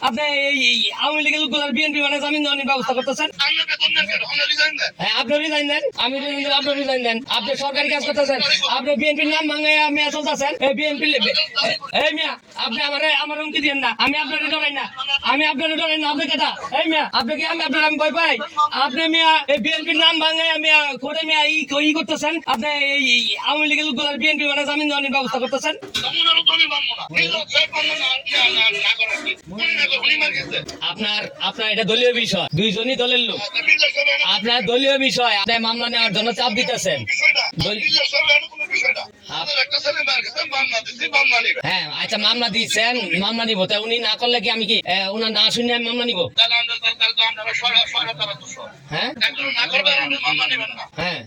আপনি এই আওয়ামী লীগের লোকগুলার বিএনপি মানে জামিন দেওয়ার ব্যবস্থা করতেছেন। হ্যাঁ, আপনি রিজাইন দেন, আমি রিজাইন দেন, আপনি রিজাইন দেন। আপনি সরকারি কাজ করতেছেন, আপনি বিএনপির নাম ভাঙাইয়া মেয়া চলতেছেন। এই বিএনপি এই মিয়া, আপনি আমার হুমকি দিয়েন না, আমি আপনার ডরাই না, আমি আপনার ডরাই না। আপনি কেটা এই মিয়া, আপনি কি আমি আপনার আমি ভয় পাই? আপনি মিয়া এই বিএনপির নাম ভাঙাইয়া মেয়া করে মেয়া ই করতেছেন। আপনি এই আওয়ামী লীগের লোকগুলার বিএনপি মানে জামিন দেওয়ার ব্যবস্থা করতেছেন। আপনার আপনার এটা দলীয় বিষয়, দুইজনই দলের লোক, আপনার দলীয় বিষয়, আপনি মামলা নেওয়ার জন্য চাপ দিতেছেন। হ্যাঁ, আচ্ছা, মামলা দিচ্ছেন, মামলা নিবো। তা উনি না করলে কি আমি কি ওনার না শুনে আমি মামলা নিবো? হ্যাঁ হ্যাঁ,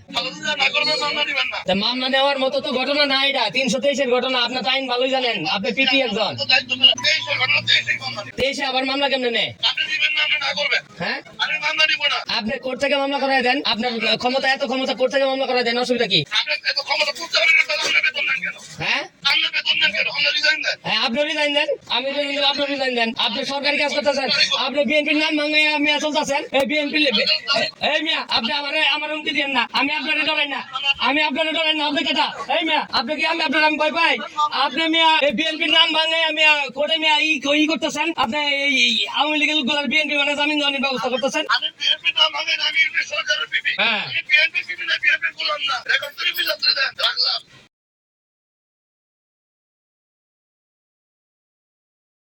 তা মামলা নেওয়ার মতো তো ঘটনা না এটা, 323-এর ঘটনা। আপনার তো আইন ভালোই জানেন, আপনি পিপি একজন। 23-এ আবার মামলা কেমনে নেয়? হ্যাঁ, আপনি কোর্ট থেকে মামলা করাই দেন, আপনার ক্ষমতা, এত ক্ষমতা, কোর্ট থেকে মামলা করাই দেন, অসুবিধা কি? হ্যাঁ হ্যাঁ, আপনি রিজাইন দেন, আমি রিজাইন দেন, আপনি রিজাইন দেন। আপনি সরকারি কাজ করতেছেন, আপনি বিএনপির নাম ভাঙাইয়া মেয়া চলতেছেন। এই বিএনপি এই মিয়া, আপনি আমার হুমকি দিয়েন না, আমি আপনার ডরাই না, আমি আপনার ডরাই না। আপনি কেটা এই মিয়া, আপনি কি আমি আপনার আমি ভয় পাই? আপনি মিয়া এই বিএনপির নাম ভাঙাইয়া মেয়া করে মেয়া ই করতেছেন। আপনি এই আওয়ামী লীগের লোকগুলার বিএনপি মানে জামিন দেওয়ার ব্যবস্থা করতেছেন। হ্যাঁ,